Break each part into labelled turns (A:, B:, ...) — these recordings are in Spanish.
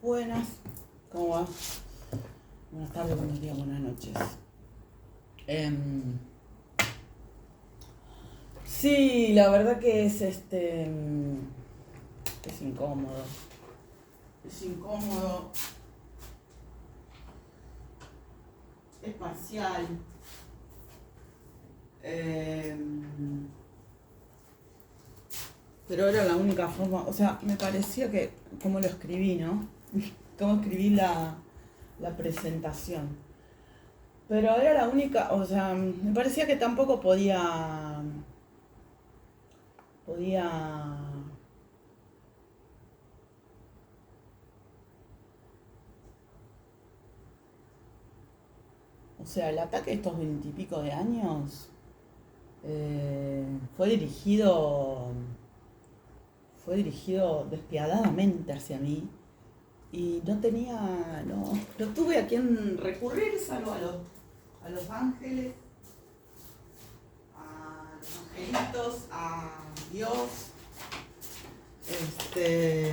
A: Buenas, ¿cómo va? Buenas tardes, buenos días, buenas noches. Em, sí, la verdad que es incómodo. Es incómodo, es parcial. em, pero era la única forma, o sea, me parecía que, como lo escribí, ¿no? Cómo escribí la presentación. Pero era la única, o sea, me parecía que tampoco podía, o sea, el ataque de estos 20 y pico de años fue dirigido despiadadamente hacia mí y no tuve a quién recurrir salvo a los ángeles, a los angelitos, a Dios, este,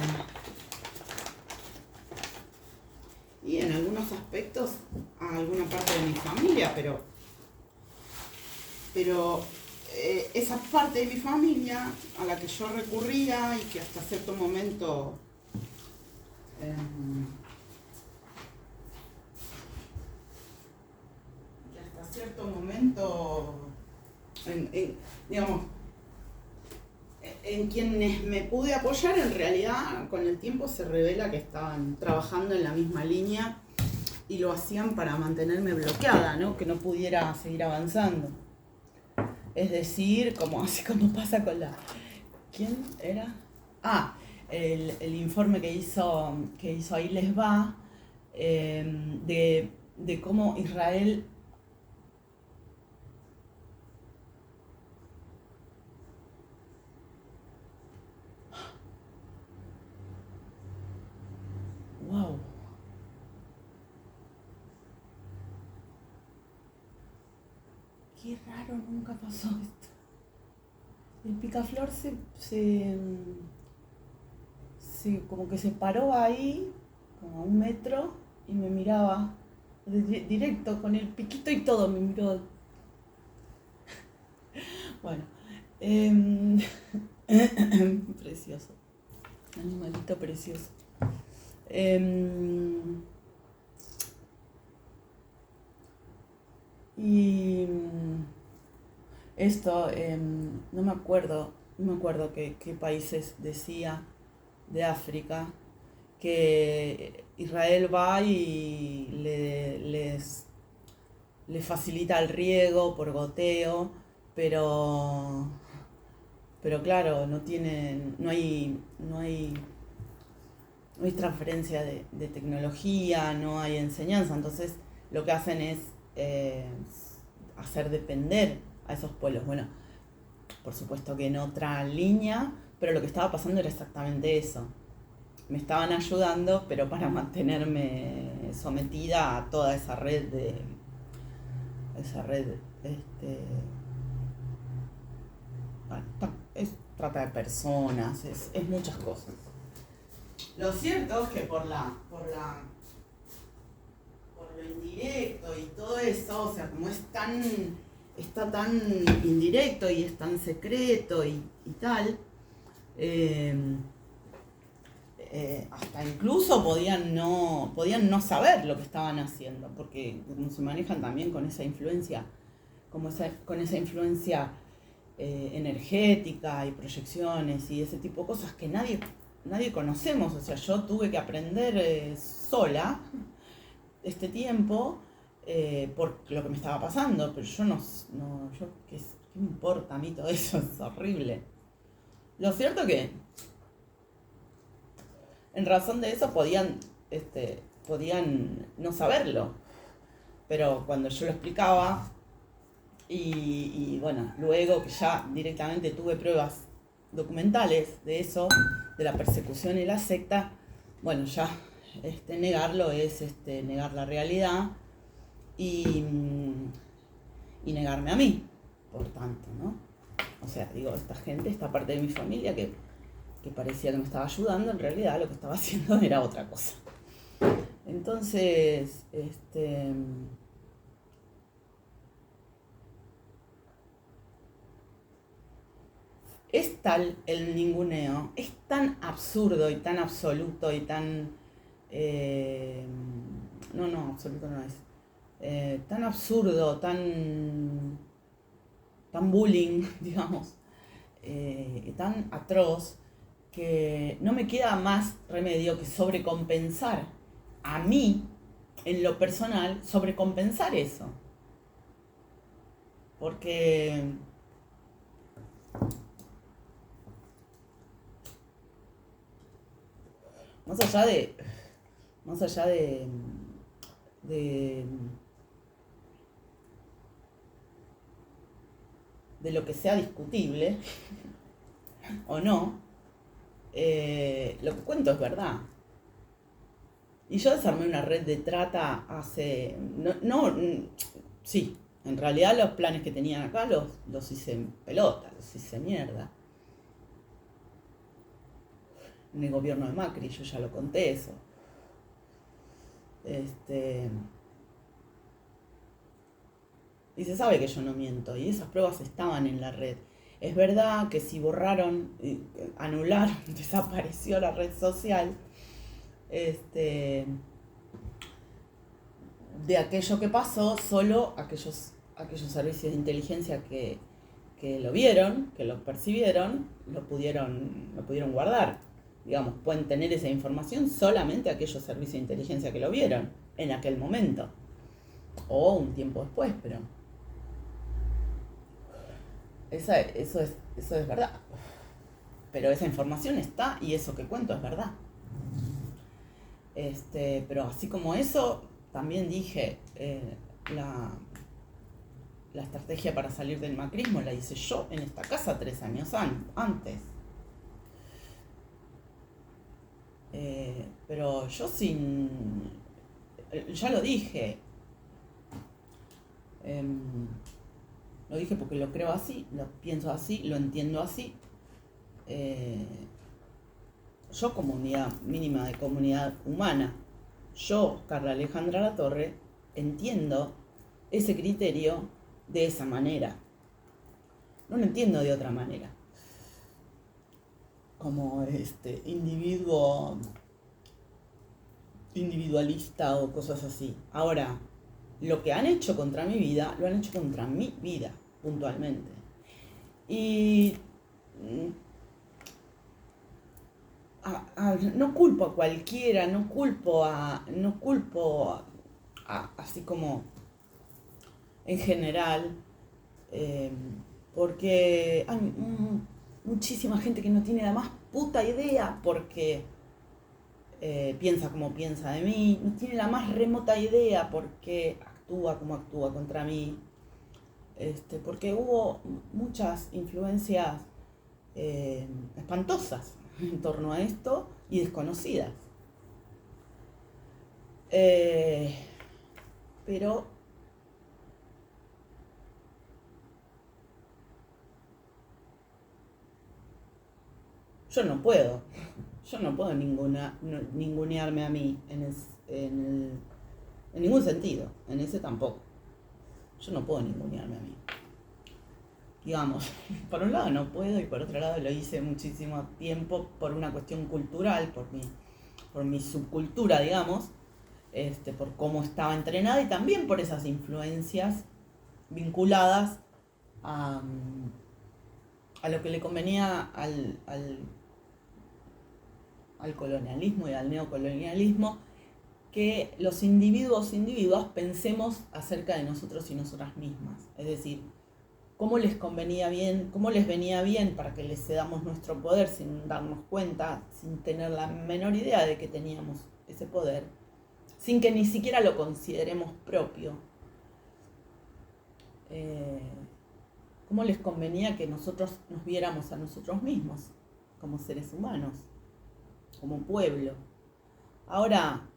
A: y en algunos aspectos a alguna parte de mi familia, pero esa parte de mi familia a la que yo recurría y que hasta cierto momento em, que hasta cierto momento digamos, en quienes me pude apoyar, en realidad con el tiempo se revela que estaban trabajando en la misma línea y lo hacían para mantenerme bloqueada, ¿no? Que no pudiera seguir avanzando. Es decir, así como pasa con la... ¿Quién era? Ah, el informe que hizo Ahí Les Va, de cómo Israel... ¡Wow! Qué raro, nunca pasó esto. El picaflor como que se paró ahí, como a 1 metro, y me miraba directo, con el piquito y todo, me miró. Bueno, em, precioso, animalito precioso. Em, y esto, no me acuerdo qué países decía de África, que Israel va y les facilita el riego por goteo, pero, pero claro, no hay transferencia de tecnología, no hay enseñanza, entonces lo que hacen es eh, hacer depender a esos pueblos. Bueno, por supuesto que en otra línea, pero lo que estaba pasando era exactamente eso. Me estaban ayudando, pero para mantenerme sometida a toda esa red, bueno, es trata de personas, es muchas cosas. Lo cierto es que por lo indirecto y todo eso, o sea, como está tan indirecto y es tan secreto y tal, eh, hasta incluso podían no saber lo que estaban haciendo, porque como se manejan también con esa influencia, con esa influencia energética y proyecciones y ese tipo de cosas que nadie conocemos. O sea, yo tuve que aprender sola este tiempo por lo que me estaba pasando, pero ¿qué me importa a mí todo eso? Es horrible. Lo cierto que en razón de eso podían no saberlo, pero cuando yo lo explicaba y bueno, luego que ya directamente tuve pruebas documentales de eso, de la persecución y la secta, bueno, ya negarlo es negar la realidad y, y negarme a mí, por tanto, ¿no? O sea, digo, esta parte de mi familia que parecía que me estaba ayudando, en realidad lo que estaba haciendo era otra cosa. Entonces, es tal el ninguneo, es tan absurdo y tan absoluto y tan... no, absoluto no es. Tan absurdo, tan bullying, digamos, tan atroz, que no me queda más remedio que sobrecompensar a mí, en lo personal, sobrecompensar eso. Porque más allá de, más allá de, de lo que sea discutible o no, lo que cuento es verdad. Y yo desarmé una red de trata hace... Sí, en realidad los planes que tenían acá los hice en pelota, los hice mierda. En el gobierno de Macri, yo ya lo conté eso. Y se sabe que yo no miento, y esas pruebas estaban en la red. Es verdad que si borraron, anularon, desapareció la red social, de aquello que pasó, solo aquellos servicios de inteligencia que lo vieron, que lo percibieron, lo pudieron guardar. Digamos, pueden tener esa información solamente aquellos servicios de inteligencia que lo vieron en aquel momento. O un tiempo después, pero... Eso es verdad. Pero esa información está y eso que cuento es verdad. Pero así como eso, también dije, la estrategia para salir del macrismo la hice yo en esta casa 3 años antes. Pero yo ya lo dije. Lo dije porque lo creo así, lo pienso así, lo entiendo así. Yo, como unidad mínima de comunidad humana, yo, Carla Alejandra Latorre, entiendo ese criterio de esa manera. No lo entiendo de otra manera. Como individualista o cosas así. Ahora, lo que han hecho contra mi vida, lo han hecho contra mi vida, puntualmente. Y no culpo a cualquiera, no culpo así como en general, porque hay muchísima gente que no tiene la más puta idea porque piensa como piensa de mí, no tiene la más remota idea porque actúa como actúa contra mí, porque hubo muchas influencias espantosas en torno a esto y desconocidas. Pero yo no puedo ningunearme a mí en ningún sentido, en ese tampoco. Yo no puedo ningunearme a mí. Digamos, por un lado no puedo y por otro lado lo hice muchísimo tiempo por una cuestión cultural, por mi subcultura, digamos, por cómo estaba entrenada y también por esas influencias vinculadas a lo que le convenía al colonialismo y al neocolonialismo, que los individuos pensemos acerca de nosotros y nosotras mismas. Es decir, cómo les convenía bien, cómo les venía bien para que les cedamos nuestro poder sin darnos cuenta, sin tener la menor idea de que teníamos ese poder, sin que ni siquiera lo consideremos propio. Cómo les convenía que nosotros nos viéramos a nosotros mismos como seres humanos, como pueblo. Ahora,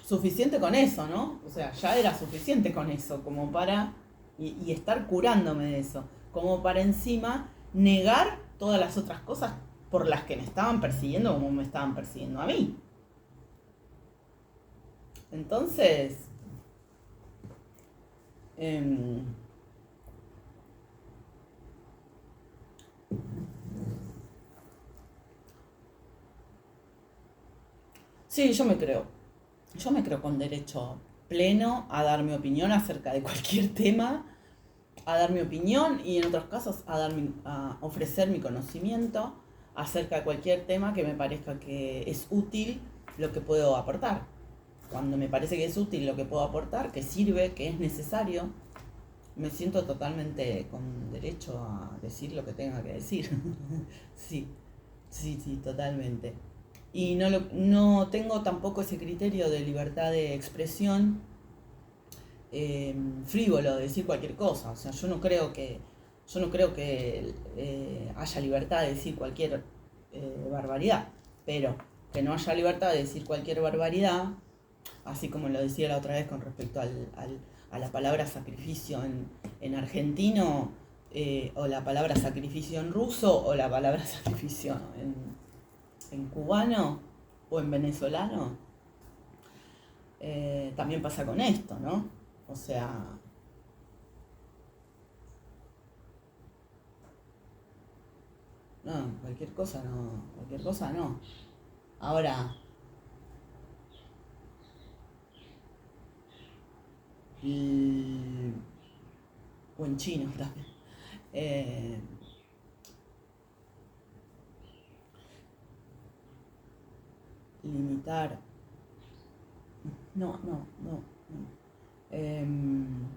A: suficiente con eso, ¿no? O sea, ya era suficiente con eso, como para, y estar curándome de eso, como para encima negar todas las otras cosas por las que me estaban persiguiendo como me estaban persiguiendo a mí. Entonces, sí, yo me creo con derecho pleno a dar mi opinión acerca de cualquier tema, a dar mi opinión y en otros casos a ofrecer mi conocimiento acerca de cualquier tema que me parezca que es útil lo que puedo aportar. Cuando me parece que es útil lo que puedo aportar, que sirve, que es necesario, me siento totalmente con derecho a decir lo que tenga que decir. Sí, sí, totalmente. Y no tengo tampoco ese criterio de libertad de expresión frívolo, de decir cualquier cosa. O sea, yo no creo que haya libertad de decir cualquier barbaridad, pero que no haya libertad de decir cualquier barbaridad, así como lo decía la otra vez con respecto a la palabra sacrificio en argentino, o la palabra sacrificio en ruso, o la palabra sacrificio en cubano o en venezolano, también pasa con esto, ¿no? O sea, no, cualquier cosa no. Ahora, o en chino también. Eh, limitar. No. Em,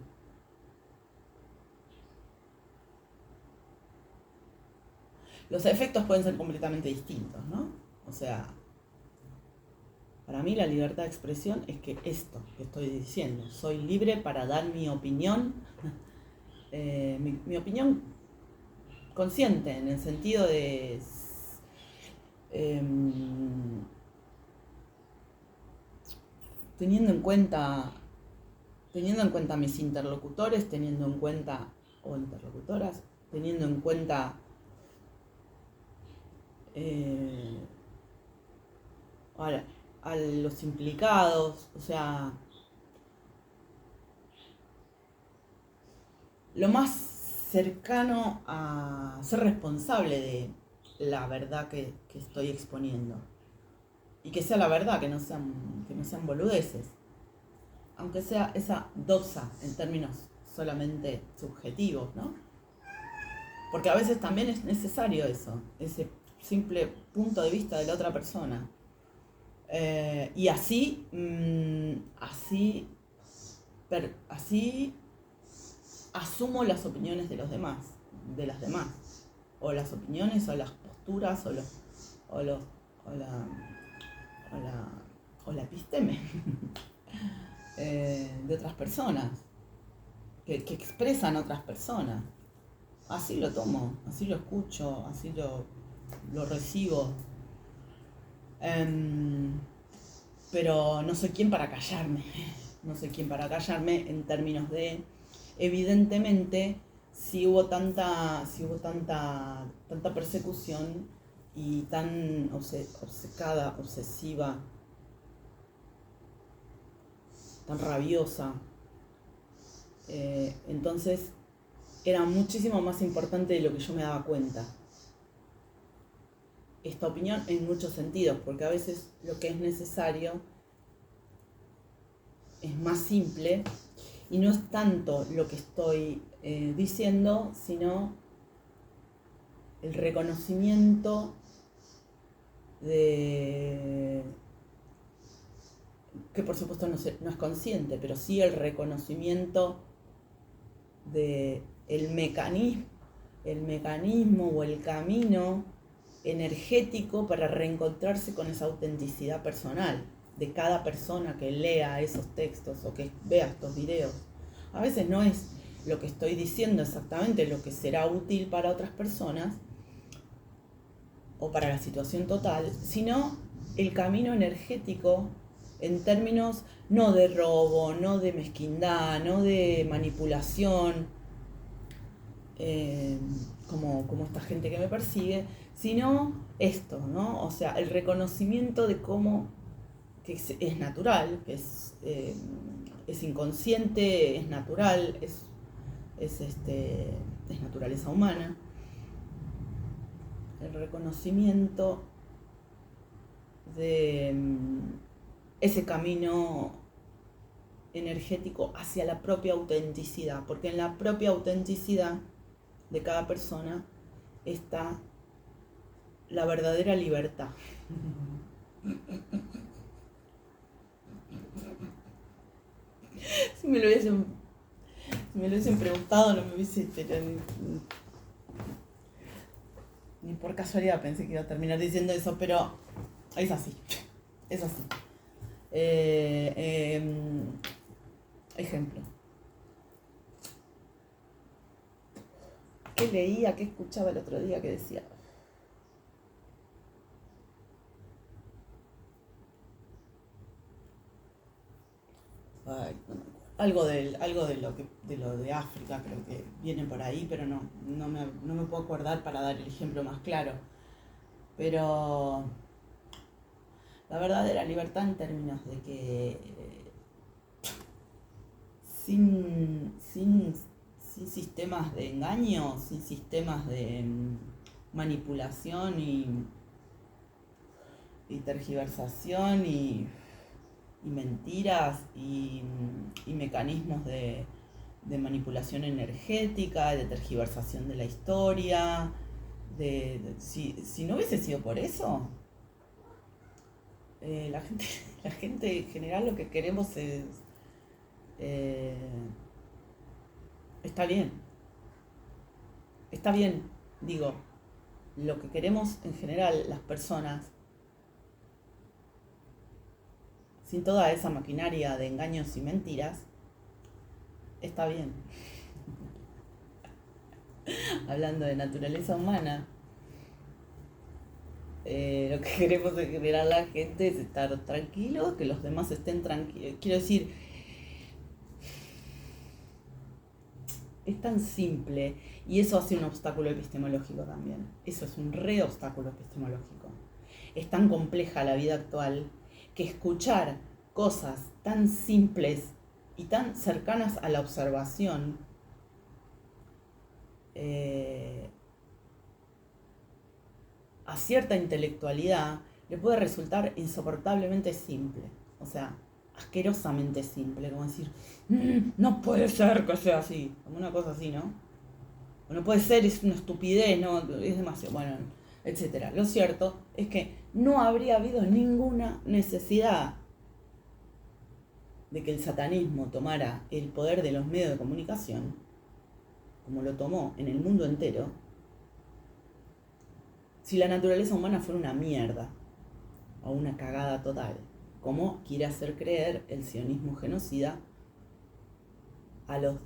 A: los efectos pueden ser completamente distintos, ¿no? O sea, para mí la libertad de expresión es que esto que estoy diciendo, soy libre para dar mi opinión, mi opinión consciente, en el sentido de em, teniendo en cuenta mis interlocutores, teniendo en cuenta, o interlocutoras, teniendo en cuenta a los implicados, o sea, lo más cercano a ser responsable de la verdad que estoy exponiendo. Y que sea la verdad, que no sean boludeces. Aunque sea esa doxa en términos solamente subjetivos, ¿no? Porque a veces también es necesario eso, ese simple punto de vista de la otra persona. Y así asumo las opiniones de los demás, de las demás, o las opiniones, o las posturas, o la episteme de otras personas, que expresan otras personas. Así lo tomo, así lo escucho, así lo recibo. Pero no soy quien para callarme. No soy quien para callarme en términos de, evidentemente, si hubo tanta persecución y tan obcecada, obsesiva, tan rabiosa, entonces era muchísimo más importante de lo que yo me daba cuenta esta opinión en muchos sentidos, porque a veces lo que es necesario es más simple y no es tanto lo que estoy diciendo, sino el reconocimiento de, que por supuesto no es consciente, pero sí el reconocimiento de el mecanismo o el camino energético para reencontrarse con esa autenticidad personal de cada persona que lea esos textos o que vea estos videos. A veces no es lo que estoy diciendo exactamente lo que será útil para otras personas o para la situación total, sino el camino energético en términos no de robo, no de mezquindad, no de manipulación, como esta gente que me persigue, sino esto, ¿no? O sea, el reconocimiento de cómo que es natural, que es inconsciente, es natural, es naturaleza humana. El reconocimiento de ese camino energético hacia la propia autenticidad, porque en la propia autenticidad de cada persona está la verdadera libertad. Si me lo hubiesen preguntado, no me hubiese, pero ni por casualidad pensé que iba a terminar diciendo eso, pero es así, es así. Ejemplo. ¿Qué leía, qué escuchaba el otro día que decía? Ay, no me acuerdo. Algo de lo de África, creo que viene por ahí, pero no me puedo acordar para dar el ejemplo más claro. Pero la verdadera libertad en términos de que sin sistemas de engaño, sin sistemas de manipulación y tergiversación y mentiras y mecanismos de manipulación energética, de tergiversación de la historia. Si no hubiese sido por eso, la gente en general lo que queremos es... está bien, digo, lo que queremos en general las personas, sin toda esa maquinaria de engaños y mentiras, está bien. Hablando de naturaleza humana, lo que queremos en general la gente es estar tranquilos, que los demás estén tranquilos. Quiero decir, es tan simple y eso hace un obstáculo epistemológico también. Eso es un re obstáculo epistemológico. Es tan compleja la vida actual que escuchar cosas tan simples y tan cercanas a la observación a cierta intelectualidad le puede resultar insoportablemente simple. O sea, asquerosamente simple, como decir, no puede ser que sea así, como una cosa así, ¿no? O no puede ser, es una estupidez, no, es demasiado, bueno, etcétera. Lo cierto es que no habría habido ninguna necesidad de que el satanismo tomara el poder de los medios de comunicación, como lo tomó en el mundo entero, si la naturaleza humana fuera una mierda o una cagada total, como quiere hacer creer el sionismo genocida a los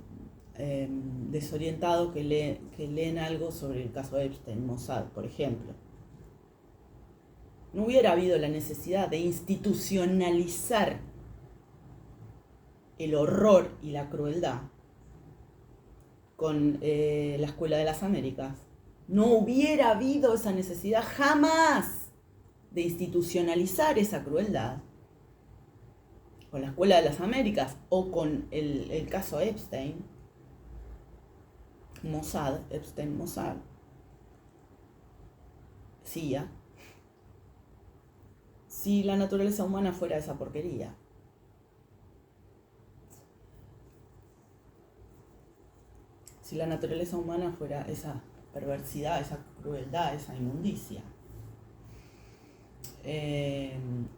A: desorientados que leen algo sobre el caso de Epstein, Mossad, por ejemplo. No hubiera habido la necesidad de institucionalizar el horror y la crueldad con la Escuela de las Américas. No hubiera habido esa necesidad jamás de institucionalizar esa crueldad con la Escuela de las Américas o con el caso Epstein, Mossad, Epstein, Mossad, CIA, si la naturaleza humana fuera esa porquería. Si la naturaleza humana fuera esa perversidad, esa crueldad, esa inmundicia.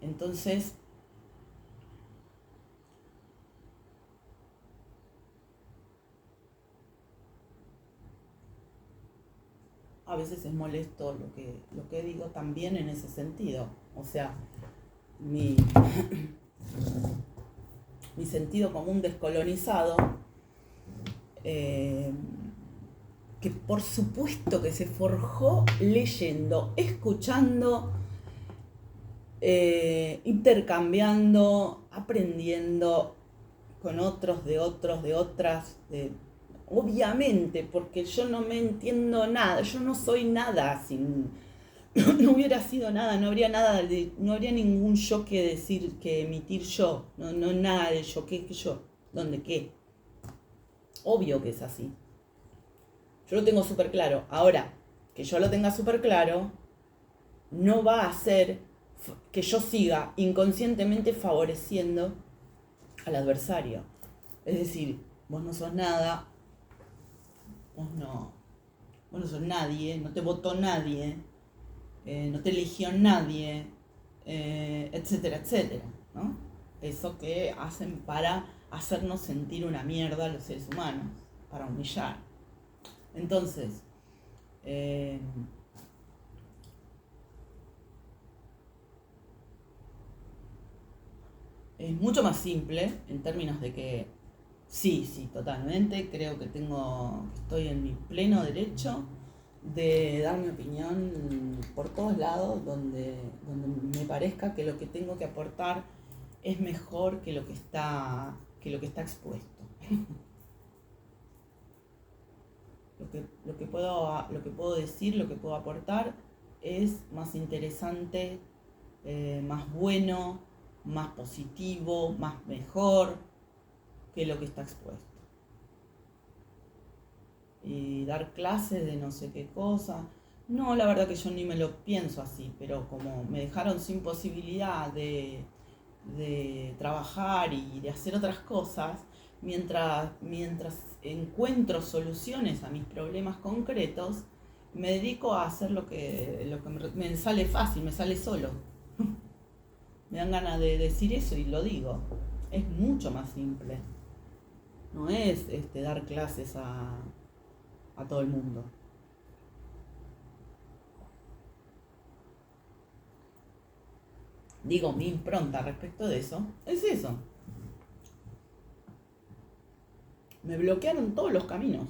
A: Entonces, a veces es molesto lo que digo también en ese sentido. O sea, mi sentido común descolonizado, que por supuesto que se forjó leyendo, escuchando, intercambiando, aprendiendo con otros, de otras, obviamente, porque yo no me entiendo nada, yo no soy nada sin no hubiera sido nada, no habría nada no habría ningún yo que decir, que emitir yo, no nada de yo, ¿qué yo? ¿Dónde qué? Obvio que es así. Yo lo tengo súper claro. Ahora, que yo lo tenga súper claro, no va a hacer que yo siga inconscientemente favoreciendo al adversario. Es decir, vos no sos nada, vos no sos nadie, no te votó nadie, no te eligió nadie, etcétera, etcétera, ¿no? Eso que hacen para hacernos sentir una mierda a los seres humanos, para humillar. Entonces, es mucho más simple en términos de que sí, totalmente, creo que estoy en mi pleno derecho de dar mi opinión por todos lados donde me parezca que lo que tengo que aportar es mejor que lo que está expuesto. Lo que puedo decir, lo que puedo aportar es más interesante, más bueno, más positivo, más mejor que lo que está expuesto. Y dar clases de no sé qué cosa. No, la verdad que yo ni me lo pienso así, pero como me dejaron sin posibilidad de trabajar y de hacer otras cosas, mientras encuentro soluciones a mis problemas concretos, me dedico a hacer lo que me sale fácil, me sale solo. Me dan ganas de decir eso y lo digo. Es mucho más simple. No es dar clases a todo el mundo. Digo, mi impronta respecto de eso es eso. Me bloquearon todos los caminos.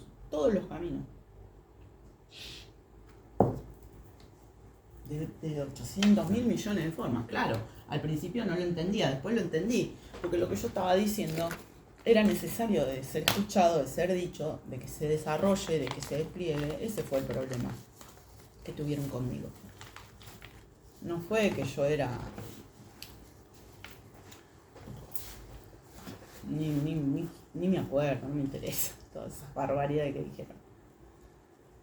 A: De 800.000 millones de formas, claro. Al principio no lo entendía, después lo entendí. Porque lo que yo estaba diciendo era necesario de ser escuchado, de ser dicho, de que se desarrolle, de que se despliegue. Ese fue el problema que tuvieron conmigo. No fue que yo era... Ni me acuerdo, no me interesa todas esas barbaridades que dijeron.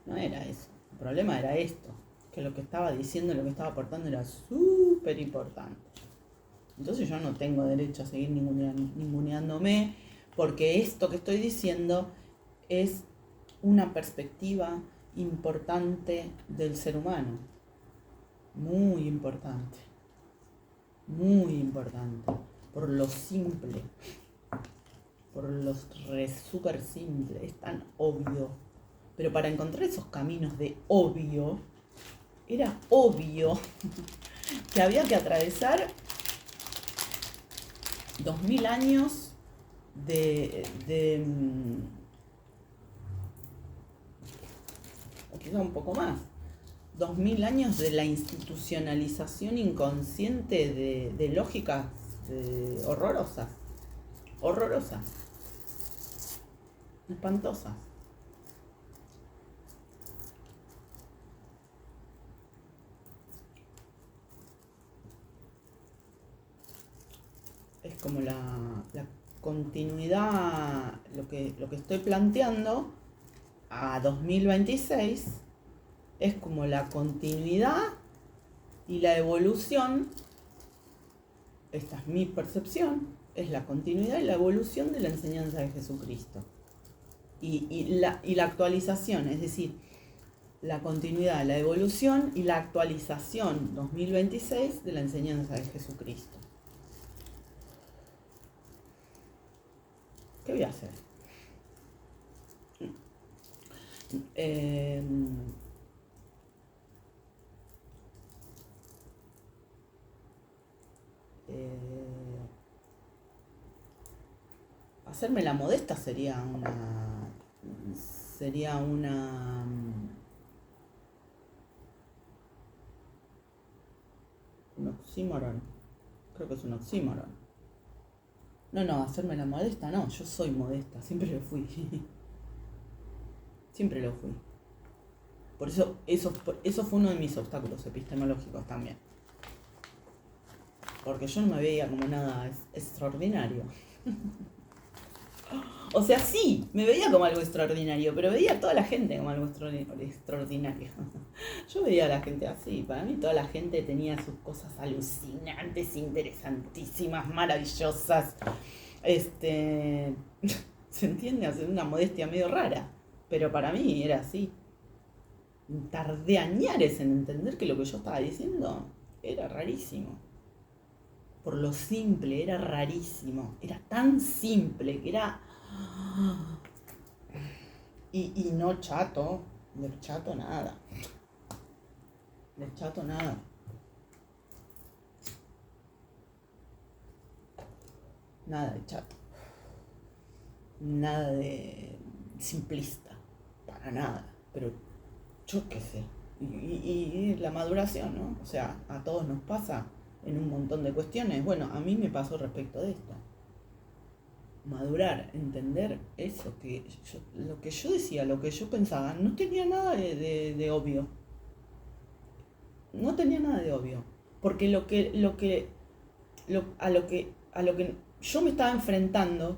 A: No era eso. El problema era esto, que lo que estaba diciendo, lo que estaba aportando era súper importante. Entonces yo no tengo derecho a seguir ninguneándome, porque esto que estoy diciendo es una perspectiva importante del ser humano. Muy importante. Muy importante. Por lo simple. Por lo súper simple. Es tan obvio. Pero para encontrar esos caminos de obvio, era obvio que había que atravesar 2000 años o quizá un poco más, 2000 años de la institucionalización inconsciente de lógicas horrorosas, espantosas. Es como la continuidad, lo que estoy planteando a 2026 es como la continuidad y la evolución. Esta es mi percepción, es la continuidad y la evolución de la enseñanza de Jesucristo. Y la actualización, es decir, la continuidad, la evolución y la actualización 2026 de la enseñanza de Jesucristo. ¿Qué voy a hacer? Hacerme la modesta sería un oxímoron. Creo que es un oxímoron. No, hacerme la modesta no, yo soy modesta, siempre lo fui. Siempre lo fui. Por eso fue uno de mis obstáculos epistemológicos también. Porque yo no me veía como nada extraordinario. O sea, sí, me veía como algo extraordinario, pero veía a toda la gente como algo extraordinario. Yo veía a la gente así, para mí toda la gente tenía sus cosas alucinantes, interesantísimas, maravillosas. ¿Se entiende? Hacer una modestia medio rara, pero para mí era así. Tardé añares en entender que lo que yo estaba diciendo era rarísimo. Por lo simple, era rarísimo. Era tan simple que era... Y no chato. Del chato nada. Del chato nada. Nada de chato. Nada de simplista. Para nada. Pero yo qué sé. Y la maduración, ¿no? O sea, a todos nos pasa en un montón de cuestiones. Bueno, a mí me pasó respecto de esto. Madurar, entender eso, lo que yo decía, lo que yo pensaba, no tenía nada de obvio. No tenía nada de obvio. Porque a lo que yo me estaba enfrentando,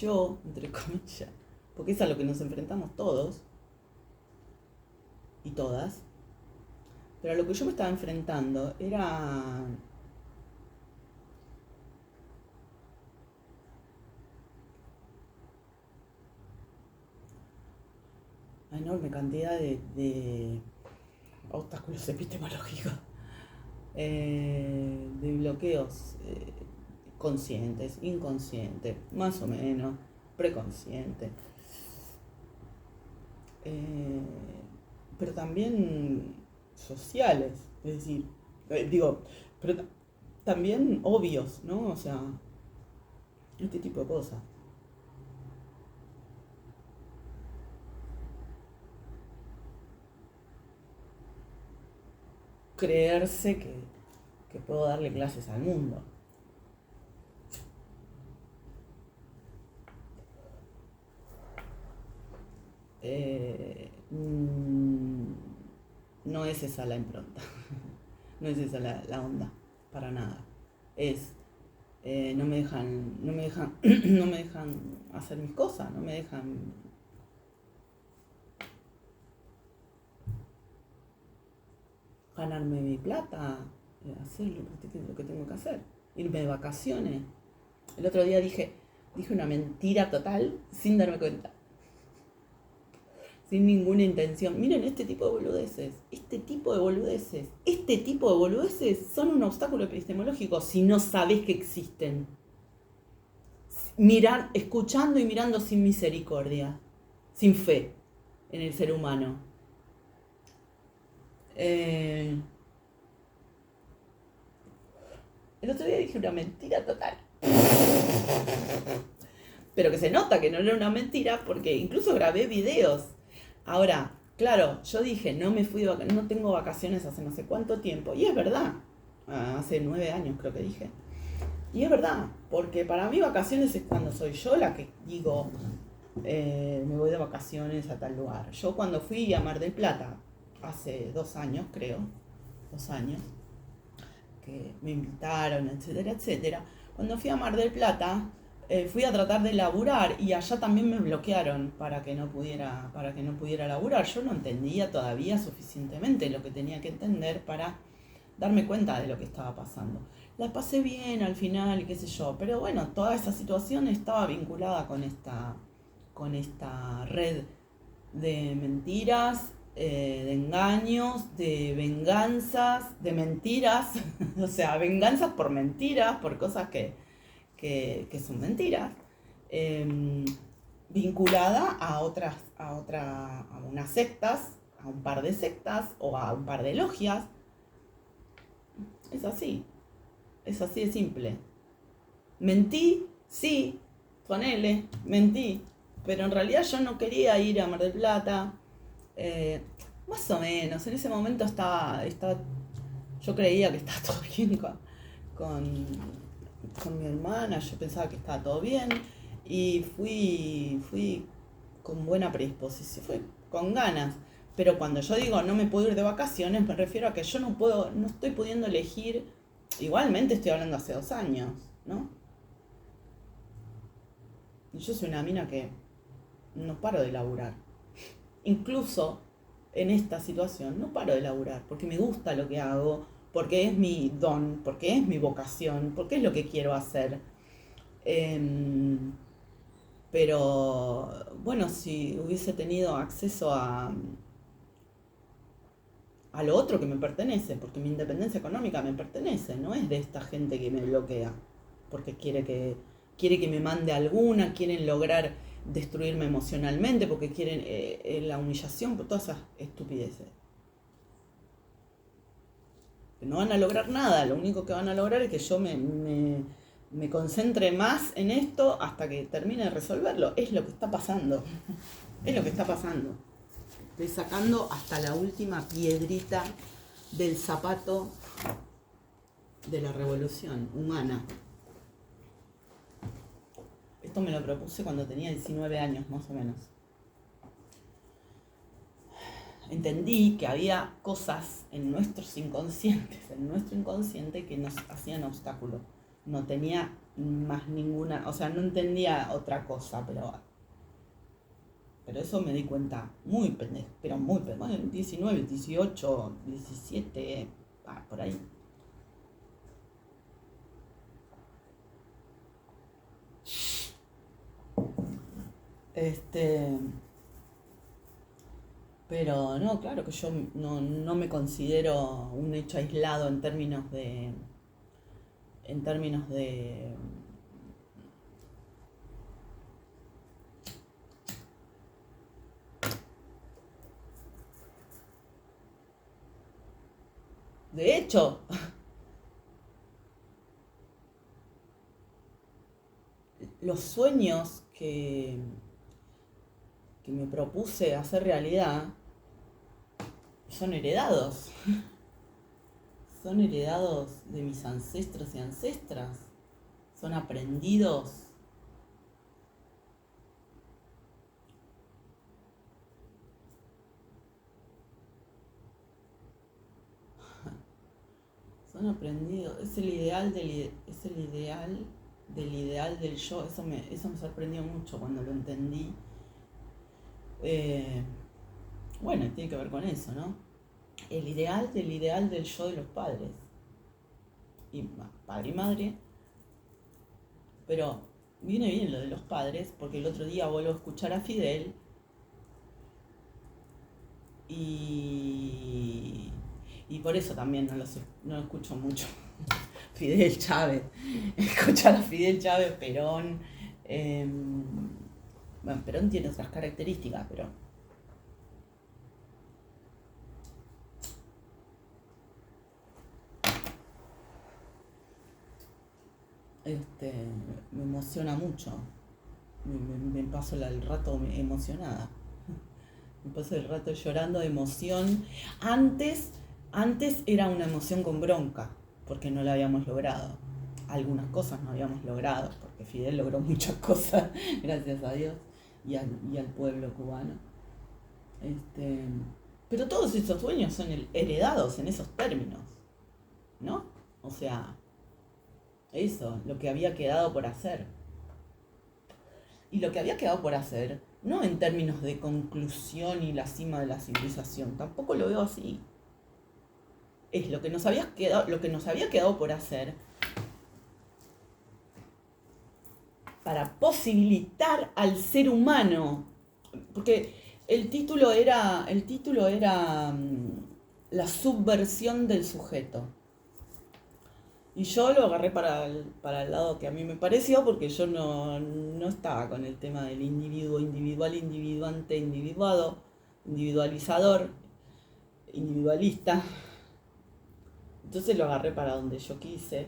A: yo, entre comillas, porque es a lo que nos enfrentamos todos y todas, pero a lo que yo me estaba enfrentando era una enorme cantidad de obstáculos epistemológicos, de bloqueos conscientes, inconscientes, más o menos, preconscientes. Pero también sociales, es decir, pero también obvios, ¿no? O sea, este tipo de cosas. Creerse que puedo darle clases al mundo. No es esa la impronta, no es esa la onda, para nada. No me dejan no me dejan hacer mis cosas, no me dejan ganarme mi plata, hacer lo que tengo que hacer, irme de vacaciones. El otro día dije una mentira total sin darme cuenta. Sin ninguna intención. Miren este tipo de boludeces. Este tipo de boludeces son un obstáculo epistemológico si no sabés que existen. Escuchando y mirando sin misericordia, sin fe en el ser humano. El otro día dije una mentira total. Pero que se nota que no era una mentira porque incluso grabé videos. Ahora, claro, yo dije, no tengo vacaciones hace no sé cuánto tiempo. Y es verdad, hace 9 años creo que dije. Y es verdad, porque para mí vacaciones es cuando soy yo la que digo, me voy de vacaciones a tal lugar. Yo cuando fui a Mar del Plata, hace 2 años creo, 2 años, que me invitaron, etcétera, etcétera. Cuando fui a Mar del Plata, fui a tratar de laburar y allá también me bloquearon para que no pudiera laburar. Yo no entendía todavía suficientemente lo que tenía que entender para darme cuenta de lo que estaba pasando. La pasé bien al final y qué sé yo, pero bueno, toda esa situación estaba vinculada con esta red de mentiras, de engaños, de venganzas, de mentiras, o sea, venganzas por mentiras, por cosas que son mentiras, vinculada a unas sectas, a un par de sectas o a un par de logias. Es así de simple. Mentí, sí, ponele, mentí, pero en realidad yo no quería ir a Mar del Plata, más o menos, en ese momento yo creía que estaba todo bien con mi hermana, yo pensaba que estaba todo bien y fui con buena predisposición, fui con ganas. Pero cuando yo digo no me puedo ir de vacaciones, me refiero a que yo no puedo, no estoy pudiendo elegir, igualmente estoy hablando hace 2 años, ¿no? Yo soy una mina que no paro de laburar. Incluso en esta situación no paro de laburar, porque me gusta lo que hago, porque es mi don, porque es mi vocación, porque es lo que quiero hacer. Em, pero bueno, si hubiese tenido acceso a lo otro que me pertenece, porque mi independencia económica me pertenece, no es de esta gente que me bloquea, porque quiere que me mande alguna, quieren lograr destruirme emocionalmente, porque quieren la humillación, por todas esas estupideces. Que no van a lograr nada, lo único que van a lograr es que yo me concentre más en esto hasta que termine de resolverlo. Es lo que está pasando, es lo que está pasando. Estoy sacando hasta la última piedrita del zapato de la revolución humana. Esto me lo propuse cuando tenía 19 años, más o menos. Entendí que había cosas en nuestros inconscientes, en nuestro inconsciente, que nos hacían obstáculo. No tenía más ninguna, o sea, no entendía otra cosa, pero eso me di cuenta muy pendejo, pero muy pendejo, 19, 18, 17, por ahí. Pero no, claro que yo no me considero un hecho aislado en términos de. En términos de. De hecho, los sueños que me propuse hacer realidad son heredados. Son heredados de mis ancestros y ancestras. Son aprendidos. Son aprendidos. Es el ideal del yo. Eso me sorprendió mucho cuando lo entendí. Bueno, tiene que ver con eso, ¿no? El ideal del yo de los padres. Y padre y madre. Pero viene bien lo de los padres, porque el otro día vuelvo a escuchar a Fidel y por eso también no lo escucho mucho. Fidel Chávez. Escuchar a Fidel Chávez, Perón. Bueno, Perón tiene otras características, pero me emociona mucho. Me paso el rato emocionada. Me paso el rato llorando de emoción. Antes era una emoción con bronca, porque no la habíamos logrado. Algunas cosas no habíamos logrado, porque Fidel logró muchas cosas, gracias a Dios, y al pueblo cubano. Pero todos esos sueños son heredados en esos términos, ¿no? O sea, eso, lo que había quedado por hacer. Y lo que había quedado por hacer, no en términos de conclusión y la cima de la civilización, tampoco lo veo así. Es lo que nos había quedado por hacer para posibilitar al ser humano, porque el título era la subversión del sujeto. Y yo lo agarré para el lado que a mí me pareció, porque yo no estaba con el tema del individuo, individual, individuante, individuado, individualizador, individualista. Entonces lo agarré para donde yo quise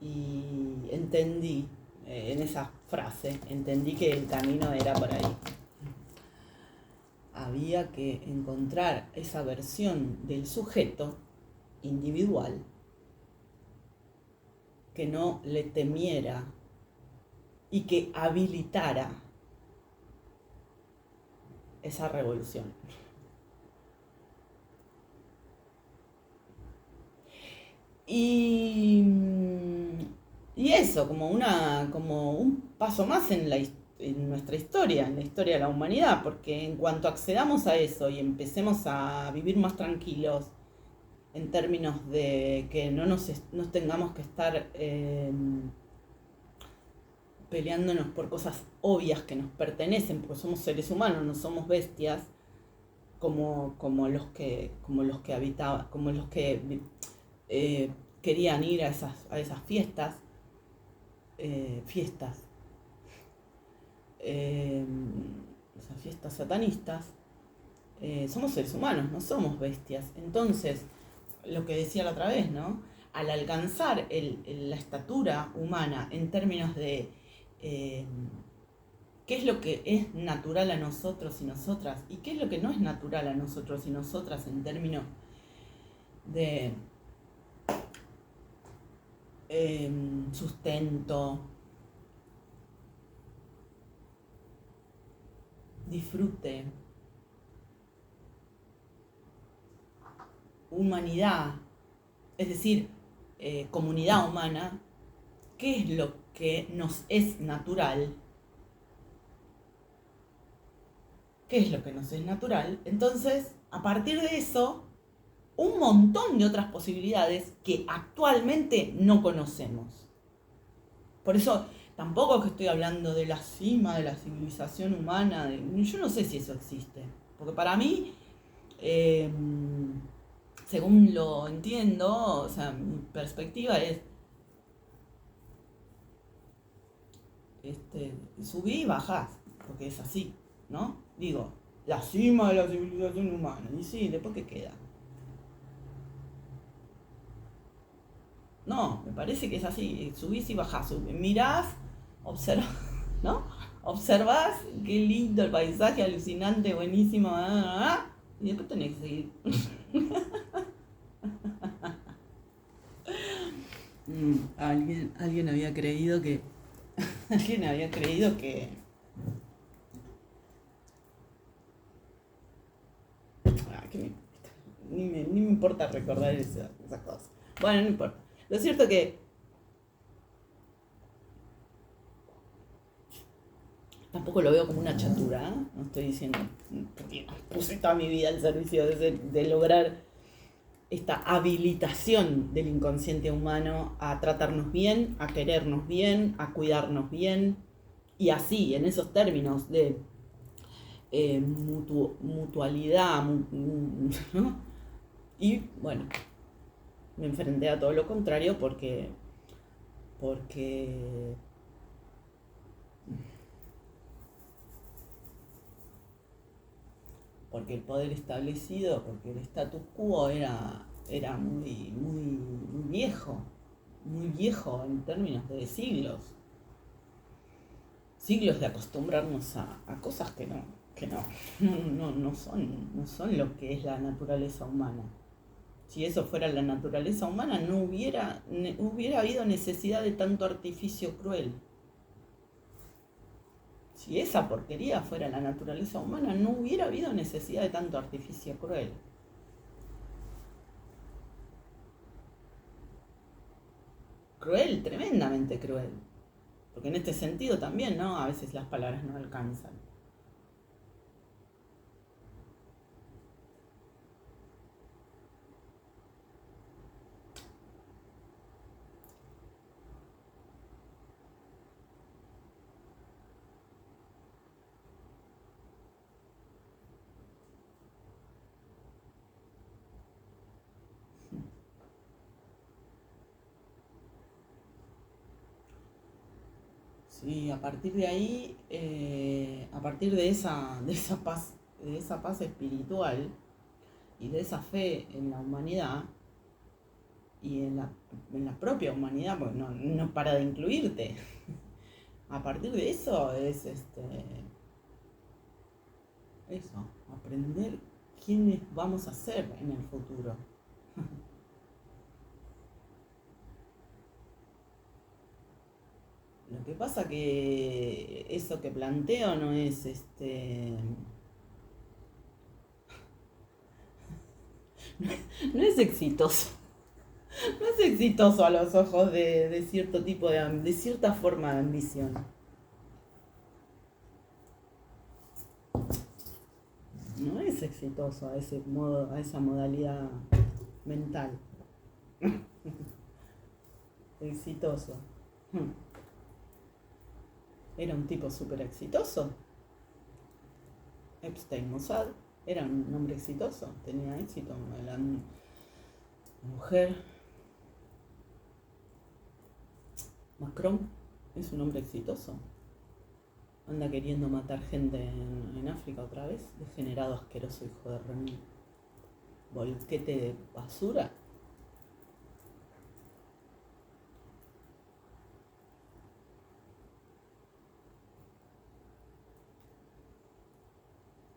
A: y entendí, en esa frase, entendí que el camino era por ahí. Había que encontrar esa versión del sujeto individual que no le temiera y que habilitara esa revolución. Y, y eso, como un paso más en nuestra historia, en la historia de la humanidad, porque en cuanto accedamos a eso y empecemos a vivir más tranquilos, en términos de que no tengamos que estar peleándonos por cosas obvias que nos pertenecen, porque somos seres humanos, no somos bestias, como los que habitaban, como los que eh, querían ir a esas fiestas, eh, esas fiestas satanistas. Somos seres humanos, no somos bestias. Entonces, lo que decía la otra vez, ¿no? Al alcanzar la estatura humana en términos de qué es lo que es natural a nosotros y nosotras y qué es lo que no es natural a nosotros y nosotras en términos de sustento, disfrute, humanidad, es decir, comunidad humana, qué es lo que nos es natural, qué es lo que nos es natural. Entonces, a partir de eso, un montón de otras posibilidades que actualmente no conocemos. Por eso tampoco que estoy hablando de la cima de la civilización humana, yo no sé si eso existe, porque para mí, según lo entiendo, o sea, mi perspectiva es subí y bajás, porque es así, ¿no? Digo, la cima de la civilización humana, y sí, después ¿qué queda? No, me parece que es así, subís y bajás, mirás, observás, ¿no? Observás, qué lindo el paisaje, alucinante, buenísimo, y después tenés que seguir. Alguien había creído que. Alguien había creído que. Ni me importa recordar esas cosas. Bueno, no importa. Lo cierto que tampoco lo veo como una chatura, ¿eh? No estoy diciendo, porque puse toda mi vida al servicio de lograr esta habilitación del inconsciente humano a tratarnos bien, a querernos bien, a cuidarnos bien, y así, en esos términos de mutualidad, ¿no? Y bueno, me enfrenté a todo lo contrario porque porque el poder establecido, porque el status quo era muy viejo en términos de siglos de acostumbrarnos a cosas que no son lo que es la naturaleza humana. Si eso fuera la naturaleza humana, no hubiera habido necesidad de tanto artificio cruel. Si esa porquería fuera la naturaleza humana, no hubiera habido necesidad de tanto artificio cruel. Cruel, tremendamente cruel. Porque en este sentido también, ¿no? A veces las palabras no alcanzan. Sí, a partir de ahí, a partir de esa paz espiritual y de esa fe en la humanidad y en la propia humanidad, porque no para de incluirte. A partir de eso es eso, aprender quiénes vamos a ser en el futuro. Lo que pasa que eso que planteo no es no es exitoso. No es exitoso a los ojos de cierto tipo de cierta forma de ambición. No es exitoso a ese modo, a esa modalidad mental. Exitoso. Era un tipo súper exitoso. Epstein Mossad era un hombre exitoso, tenía éxito. La mujer, Macron, es un hombre exitoso. Anda queriendo matar gente en África otra vez. Degenerado, asqueroso, hijo de remil. Volquete de basura.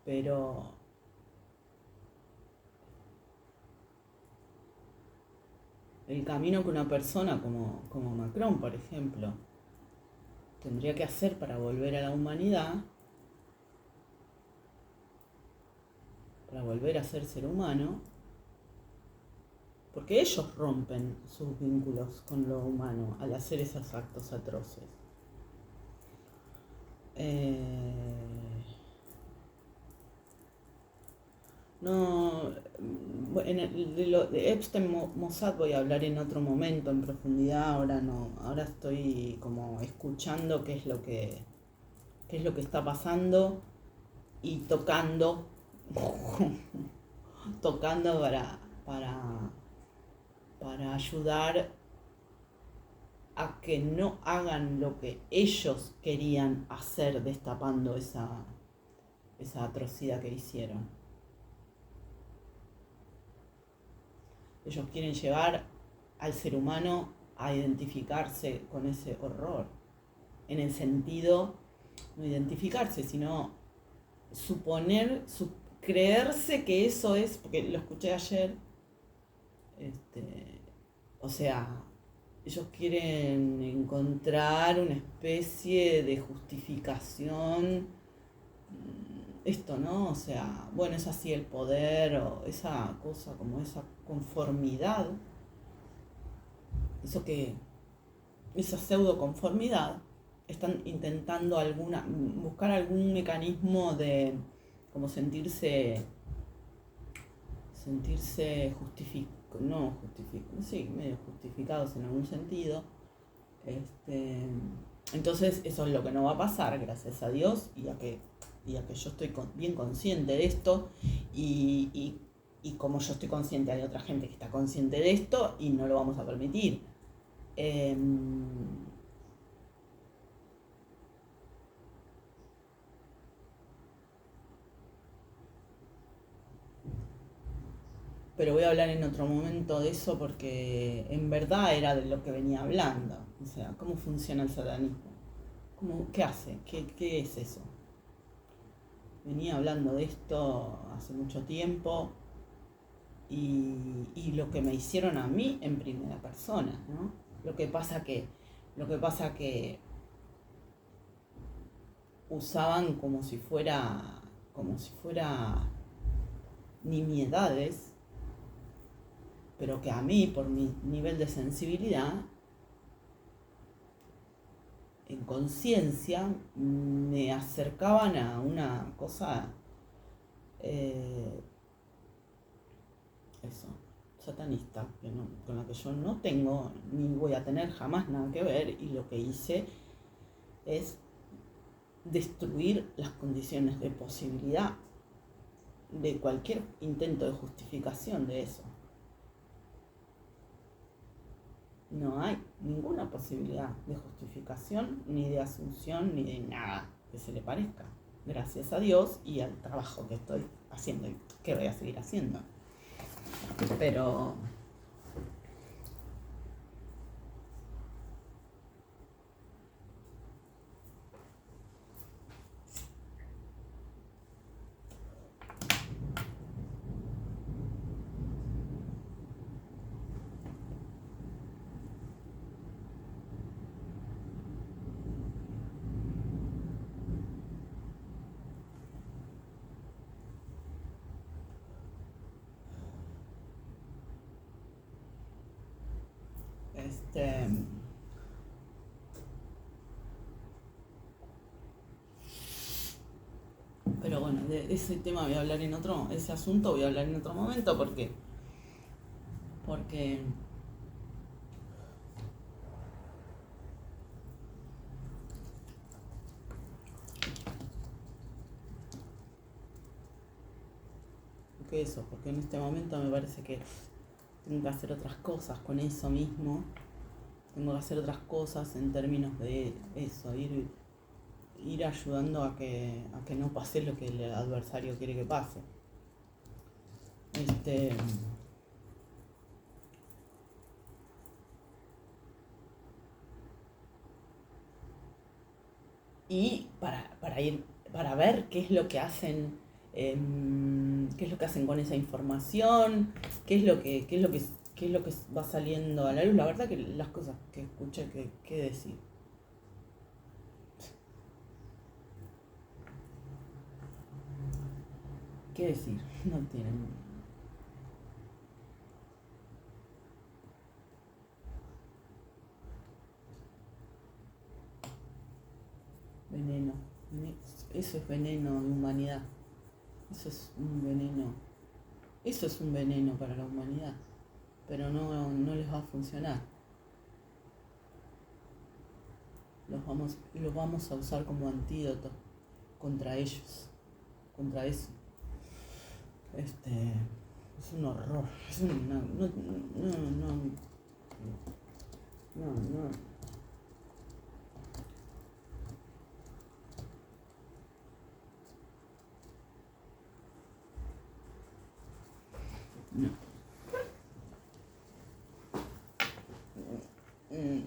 A: Pero el camino que una persona como Macron, por ejemplo, tendría que hacer para volver a la humanidad, para volver a ser ser humano, porque ellos rompen sus vínculos con lo humano al hacer esos actos atroces. No, de Epstein Mossad voy a hablar en otro momento en profundidad. Ahora no, ahora estoy como escuchando qué es lo que está pasando y tocando tocando para ayudar a que no hagan lo que ellos querían hacer destapando esa atrocidad que hicieron. Ellos quieren llevar al ser humano a identificarse con ese horror, en el sentido, no identificarse, sino creerse que eso es, porque lo escuché ayer, o sea, ellos quieren encontrar una especie de justificación, esto, ¿no? O sea, bueno, es así el poder, o esa cosa, como esa conformidad, esa pseudo conformidad, están intentando buscar algún mecanismo de como sentirse medio justificados en algún sentido. Entonces eso es lo que no va a pasar, gracias a Dios, y a que yo estoy bien consciente de esto, y como yo estoy consciente, hay otra gente que está consciente de esto y no lo vamos a permitir. Pero voy a hablar en otro momento de eso, porque en verdad era de lo que venía hablando. O sea, ¿cómo funciona el satanismo? ¿Qué hace? ¿Qué es eso? Venía hablando de esto hace mucho tiempo, y lo que me hicieron a mí en primera persona, ¿no? Lo que pasa que usaban como si fuera nimiedades, pero que a mí, por mi nivel de sensibilidad, en conciencia, me acercaban a una cosa, satanista, con la que yo no tengo ni voy a tener jamás nada que ver, y lo que hice es destruir las condiciones de posibilidad de cualquier intento de justificación de eso. No hay ninguna posibilidad de justificación, ni de asunción, ni de nada que se le parezca. Gracias a Dios y al trabajo que estoy haciendo y que voy a seguir haciendo. Pero Este, pero bueno, de ese tema voy a hablar en otro, ese asunto voy a hablar en otro momento porque, porque en este momento me parece que tengo que hacer otras cosas con eso mismo, tengo que hacer otras cosas en términos de eso, ir ayudando a que no pase lo que el adversario quiere que pase. Este, y para ver qué es lo que hacen, qué es lo que hacen con esa información, qué es lo que va saliendo a la luz. La verdad que las cosas que escuché, qué decir. ¿Qué decir? No tienen. Veneno. Eso es veneno de humanidad. Eso es un veneno. Eso es un veneno para la humanidad. Pero no les va a funcionar. Los vamos a usar como antídoto contra ellos. Contra eso. Es un horror. Es una. No. No. Mm.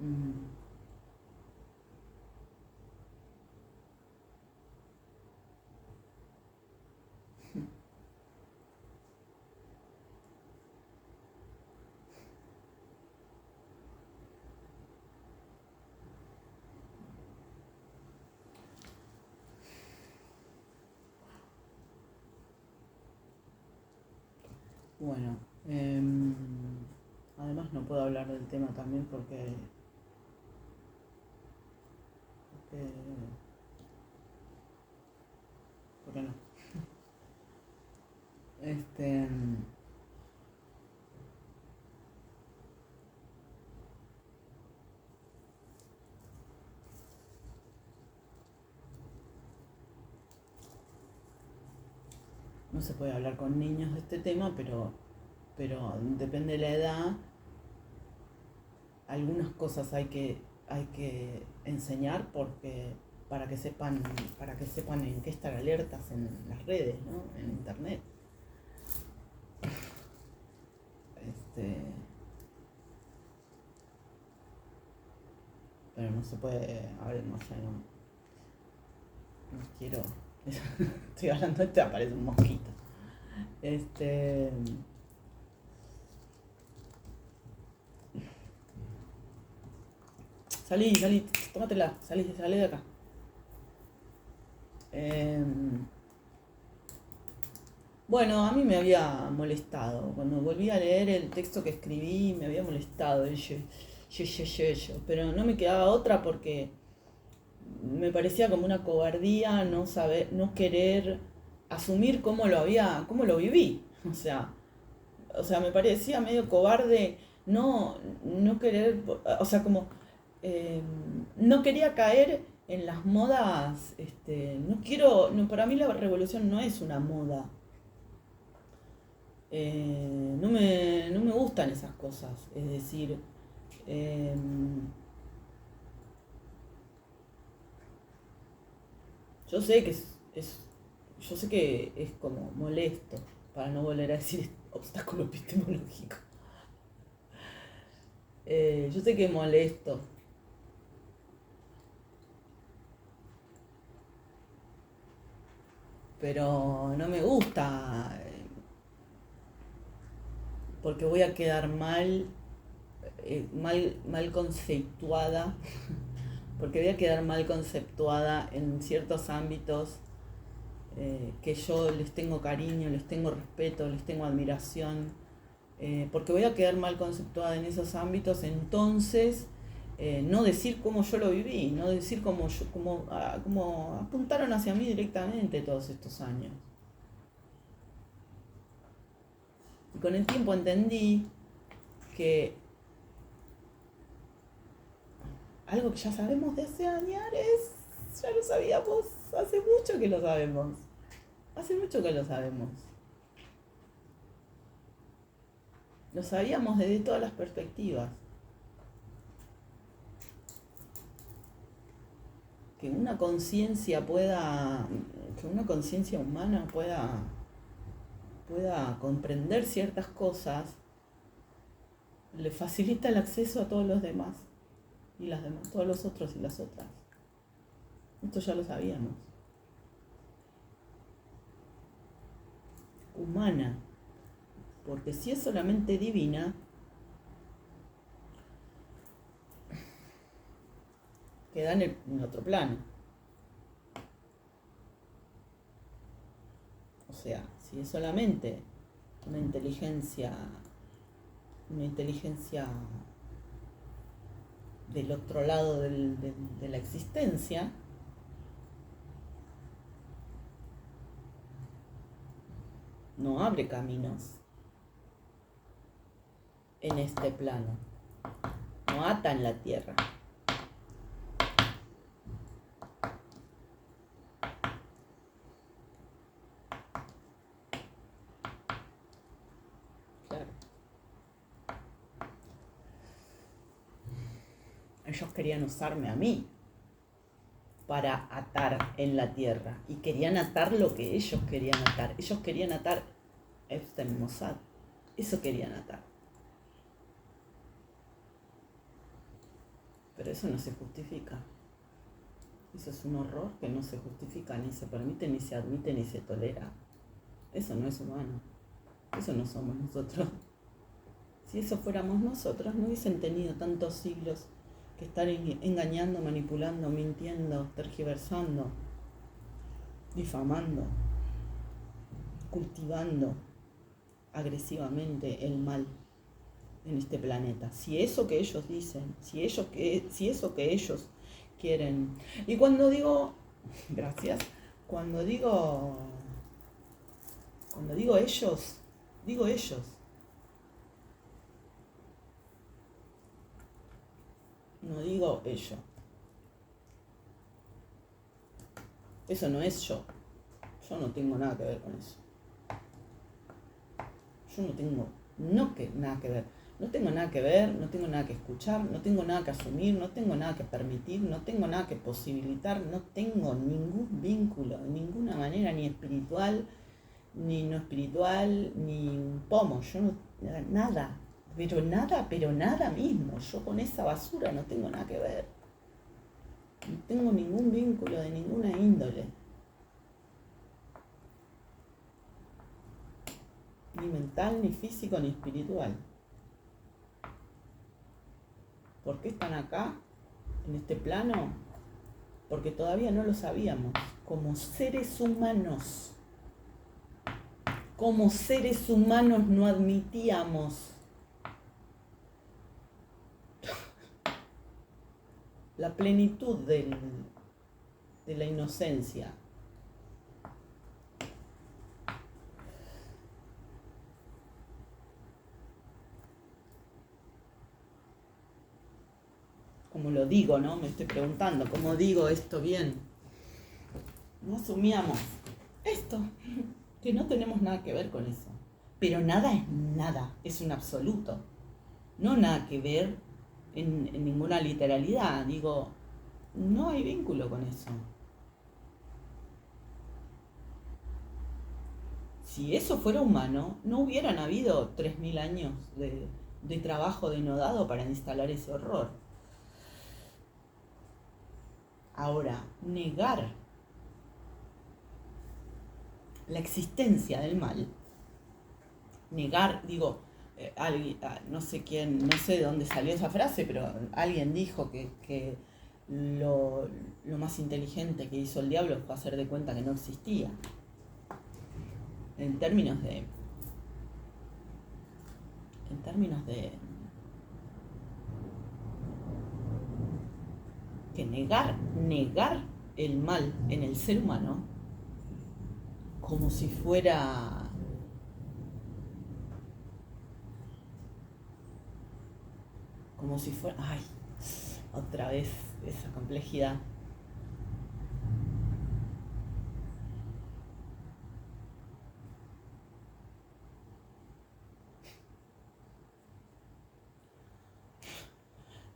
A: Mm. Bueno, además no puedo hablar del tema también porque, porque no. Este, no se puede hablar con niños de este tema, pero depende de la edad. Algunas cosas hay que enseñar porque para que sepan en qué estar alertas en las redes, ¿no? En internet. Pero no se puede, a ver, no sé, no quiero. Estoy hablando de este, aparece un mosquito. Salí, tómatela, salí de acá. Bueno, a mí me había molestado. Cuando volví a leer el texto que escribí, me había molestado yo. Pero no me quedaba otra porque me parecía como una cobardía no querer asumir cómo lo viví. Me parecía medio cobarde no querer, o sea, como no quería caer en las modas, para mí la revolución no es una moda. No me gustan esas cosas, es decir, eh, yo sé que yo sé que es como molesto, para no volver a decir obstáculo epistemológico. Yo sé que es molesto, pero no me gusta, porque voy a quedar mal mal conceptuada, porque voy a quedar mal conceptuada en ciertos ámbitos que yo les tengo cariño, les tengo respeto, les tengo admiración, porque voy a quedar mal conceptuada en esos ámbitos, entonces no decir cómo yo lo viví, no decir cómo apuntaron hacia mí directamente todos estos años. Y con el tiempo entendí que algo que ya sabemos de hace años, ya lo sabíamos, hace mucho que lo sabemos. Hace mucho que lo sabemos. Lo sabíamos desde todas las perspectivas. Que una conciencia humana pueda comprender ciertas cosas, le facilita el acceso a todos los demás. Y las demás, todos los otros y las otras. Esto ya lo sabíamos. Humana, porque si es solamente divina, queda en otro plano. O sea, si es solamente una inteligencia del otro lado de la existencia, no abre caminos en este plano, no ata en la tierra. Claro. Ellos querían usarme a mí para atar en la tierra y querían atar lo que ellos querían atar. Ellos querían atar Eftem Mossad, eso querían atar. Pero eso no se justifica. Eso es un horror que no se justifica, ni se permite, ni se admite, ni se tolera. Eso no es humano. Eso no somos nosotros. Si eso fuéramos nosotros, no hubiesen tenido tantos siglos que estar engañando, manipulando, mintiendo, tergiversando, difamando, cultivando agresivamente el mal en este planeta. Si eso que ellos dicen, si eso que ellos quieren. Y cuando digo, gracias, cuando digo ellos, digo ellos. No digo ello. Eso no es yo. Yo no tengo nada que ver con eso. Yo no tengo nada que ver. No tengo nada que ver, no tengo nada que escuchar, no tengo nada que asumir, no tengo nada que permitir, no tengo nada que posibilitar, no tengo ningún vínculo, de ninguna manera, ni espiritual, ni no espiritual, ni un pomo. Yo no, nada, pero nada mismo. Yo con esa basura no tengo nada que ver. No tengo ningún vínculo de ninguna índole. Ni mental, ni físico, ni espiritual. ¿Por qué están acá, en este plano? Porque todavía no lo sabíamos. Como seres humanos no admitíamos la plenitud de la inocencia. Como lo digo, ¿no? Me estoy preguntando, ¿cómo digo esto bien? No asumíamos esto, que no tenemos nada que ver con eso. Pero nada es nada, es un absoluto. No nada que ver en ninguna literalidad. Digo, no hay vínculo con eso. Si eso fuera humano, no hubieran habido 3000 años de trabajo denodado para instalar ese horror. Ahora, negar la existencia del mal, no sé quién, no sé de dónde salió esa frase, pero alguien dijo que lo más inteligente que hizo el diablo fue hacer de cuenta que no existía. En términos de que negar el mal en el ser humano como si fuera ay, otra vez esa complejidad.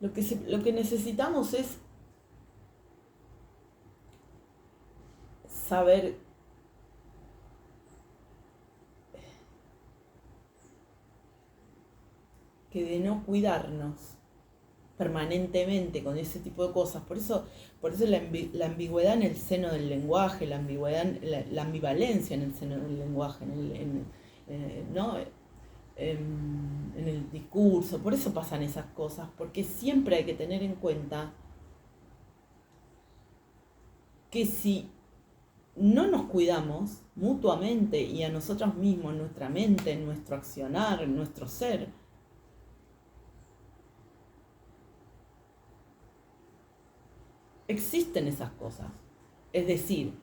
A: Lo que necesitamos es saber que de no cuidarnos permanentemente con ese tipo de cosas, por eso la ambigüedad en el seno del lenguaje, la ambivalencia en el seno del lenguaje, ¿no? En el discurso, por eso pasan esas cosas, porque siempre hay que tener en cuenta que si no nos cuidamos mutuamente y a nosotros mismos, en nuestra mente, en nuestro accionar, en nuestro ser, existen esas cosas. Es decir,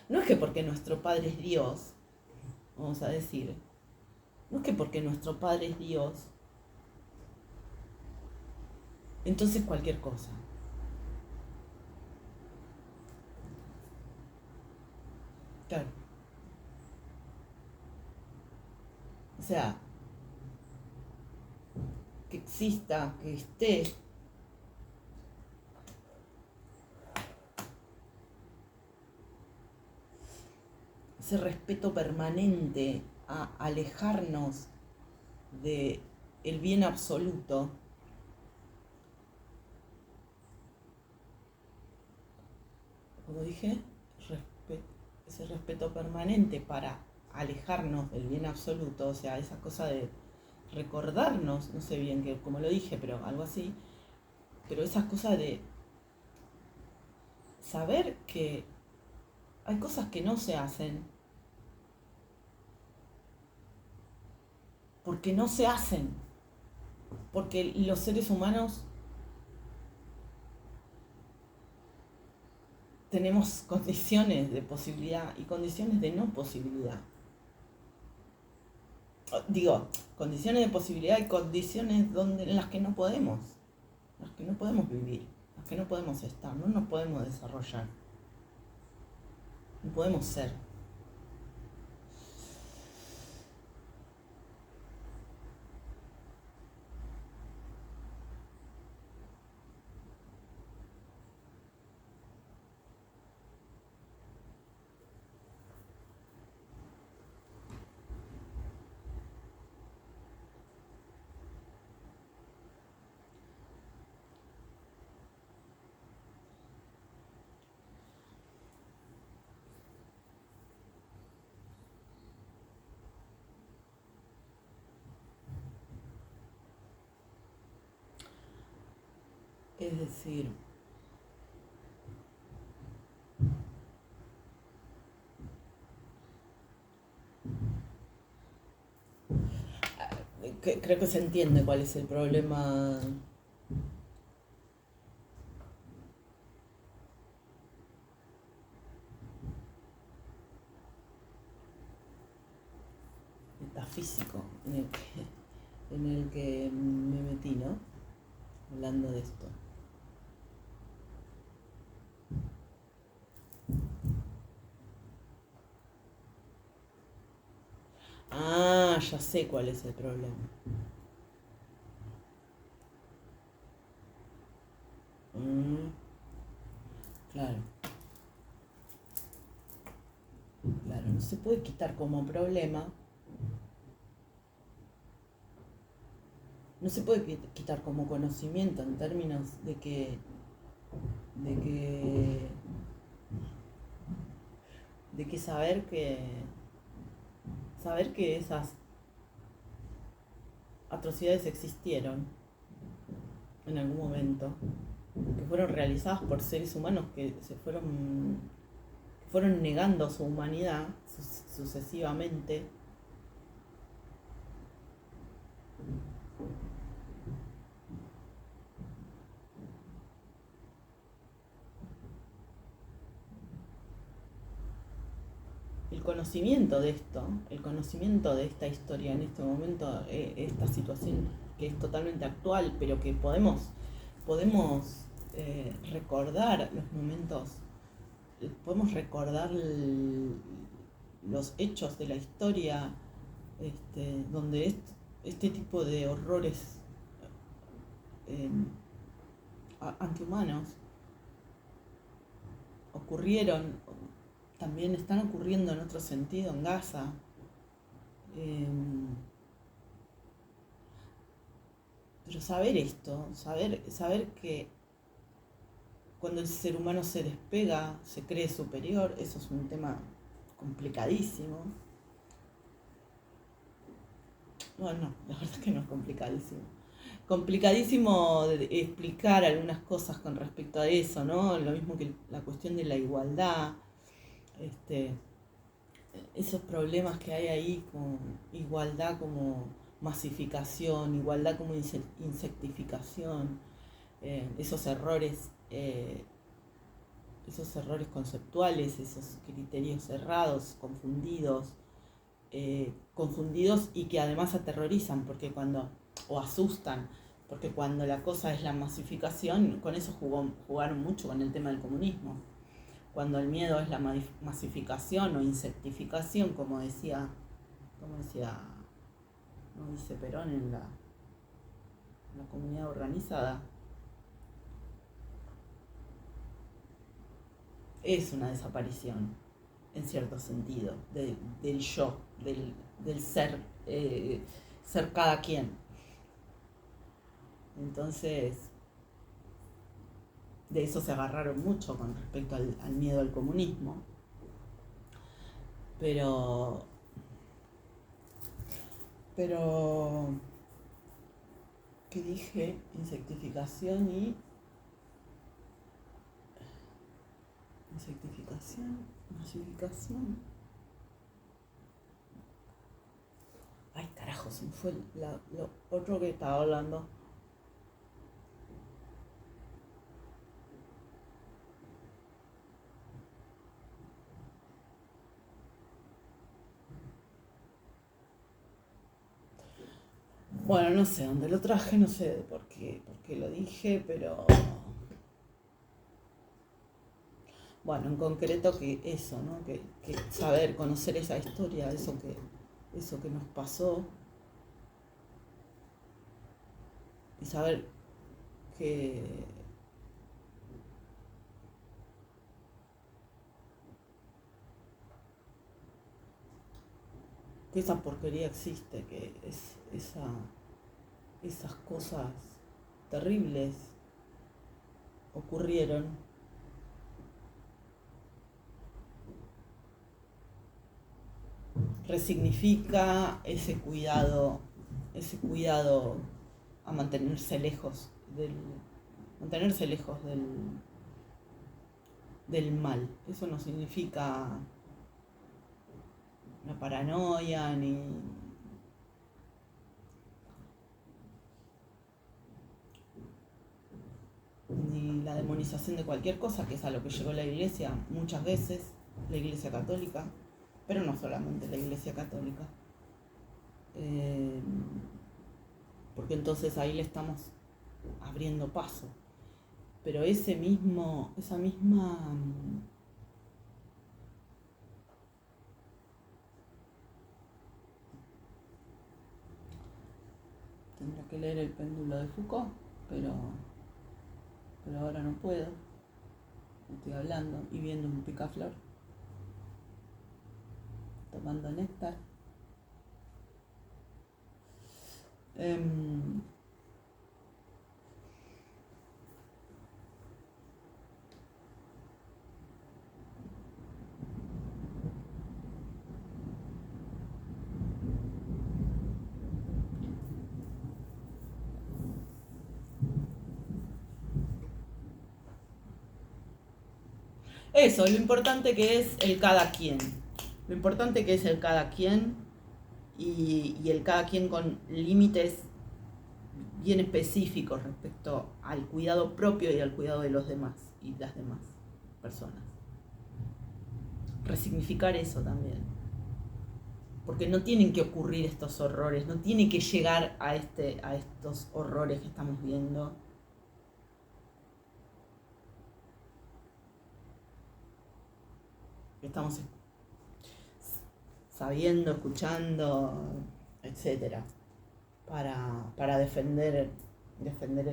A: no es que porque nuestro Padre es Dios, vamos a decir, no es que porque nuestro Padre es Dios, entonces cualquier cosa. Claro. O sea, que exista, que esté ese respeto permanente a alejarnos de el bien absoluto, como dije, ese respeto permanente para alejarnos del bien absoluto, o sea, esa cosa de recordarnos, no sé bien cómo lo dije, pero algo así, pero esas cosas de saber que hay cosas que no se hacen porque no se hacen, porque los seres humanos tenemos condiciones de posibilidad y condiciones de no posibilidad. Digo, condiciones de posibilidad y condiciones en las que no podemos vivir, en las que no podemos estar, no nos podemos desarrollar, no podemos ser. Es decir, creo que se entiende cuál es el problema metafísico en el que me metí, ¿no? Hablando de esto. Ah, ya sé cuál es el problema. Claro, claro, no se puede quitar como problema, no se puede quitar como conocimiento en términos de hay que saber que esas atrocidades existieron en algún momento, que fueron realizadas por seres humanos que fueron negando su humanidad sucesivamente. El conocimiento de esto, el conocimiento de esta historia en este momento, esta situación que es totalmente actual, pero que podemos recordar los momentos, podemos recordar los hechos de la historia, donde este tipo de horrores antihumanos ocurrieron, también están ocurriendo en otro sentido en Gaza. Pero saber esto, saber que cuando el ser humano se despega, se cree superior, eso es un tema complicadísimo. Bueno, la verdad es que no es complicadísimo. Complicadísimo de explicar algunas cosas con respecto a eso, ¿no? Lo mismo que la cuestión de la igualdad, esos problemas que hay ahí con igualdad como masificación, igualdad como insectificación, esos errores conceptuales, esos criterios cerrados, confundidos y que además aterrorizan o asustan, porque cuando la cosa es la masificación, con eso jugaron mucho con el tema del comunismo. Cuando el miedo es la masificación o insectificación, como decía, no dice Perón en la comunidad organizada, es una desaparición, en cierto sentido, del yo, del ser, ser cada quien. Entonces, de eso se agarraron mucho con respecto al miedo al comunismo. Pero ¿qué dije? Insectificación. Masificación. Ay, carajo, se me fue lo otro que estaba hablando. Bueno, no sé dónde lo traje, no sé por qué lo dije, pero bueno, en concreto que eso, ¿no? Que saber, conocer esa historia, eso que nos pasó, y saber que esa porquería existe, que esas cosas terribles ocurrieron. Resignifica ese cuidado a mantenerse lejos del mal. Eso no significa una paranoia ni la demonización de cualquier cosa, que es a lo que llegó la Iglesia muchas veces, la Iglesia católica, pero no solamente la Iglesia católica, porque entonces ahí le estamos abriendo paso. Pero esa misma tendría que leer El péndulo de Foucault, pero ahora no puedo. Estoy hablando y viendo un picaflor, tomando néctar. Eso, lo importante que es el cada quien. Lo importante que es el cada quien y el cada quien con límites bien específicos respecto al cuidado propio y al cuidado de los demás y las demás personas. Resignificar eso también. Porque no tienen que ocurrir estos horrores, no tiene que llegar a estos horrores que estamos viendo. Que estamos sabiendo, escuchando, etcétera, para defender el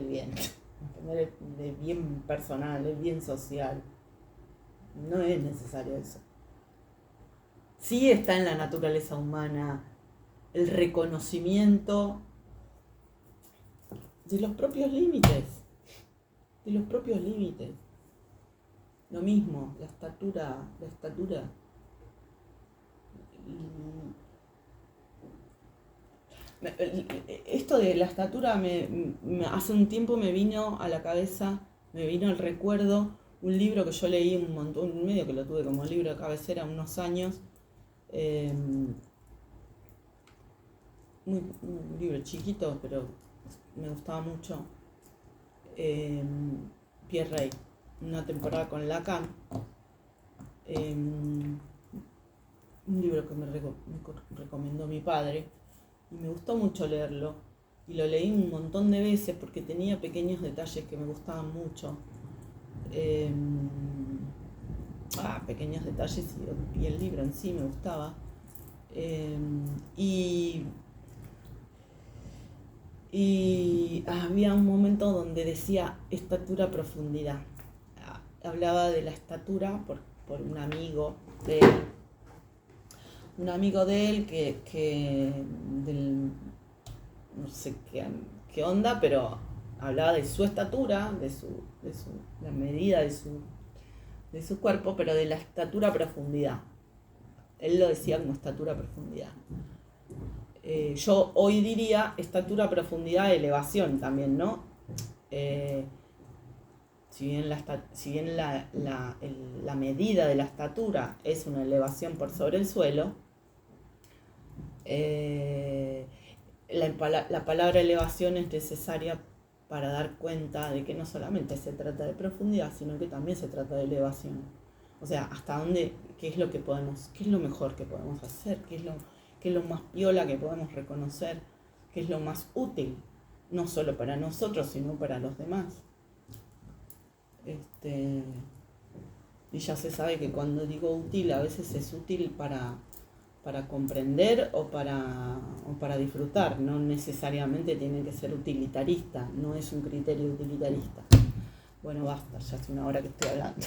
A: bien, defender el bien personal, el bien social. No es necesario eso. Sí está en la naturaleza humana el reconocimiento de los propios límites, Lo mismo, la estatura. Esto de la estatura hace un tiempo me vino a la cabeza, me vino al recuerdo un libro que yo leí un montón, medio que lo tuve como libro de cabecera unos años, un libro chiquito, pero me gustaba mucho, Pierre Rey, Una temporada con Lacan, un libro que me recomendó mi padre y me gustó mucho leerlo y lo leí un montón de veces porque tenía pequeños detalles que me gustaban mucho. Pequeños detalles y el libro en sí me gustaba. Y había un momento donde decía estatura, profundidad. Hablaba de la estatura por un amigo de él, que no sé qué onda, pero hablaba de su estatura, de la medida de su cuerpo, pero de la estatura, profundidad. Él lo decía como estatura, profundidad. Yo hoy diría estatura, profundidad, elevación también, ¿no? Si bien la medida de la estatura es una elevación por sobre el suelo, la palabra elevación es necesaria para dar cuenta de que no solamente se trata de profundidad, sino que también se trata de elevación. O sea, hasta dónde, qué es lo mejor que podemos hacer, qué es lo más piola que podemos reconocer, qué es lo más útil, no solo para nosotros, sino para los demás. Y ya se sabe que cuando digo útil, a veces es útil para comprender o para disfrutar, no necesariamente tiene que ser utilitarista, no es un criterio utilitarista. Bueno, basta, ya hace una hora que estoy hablando.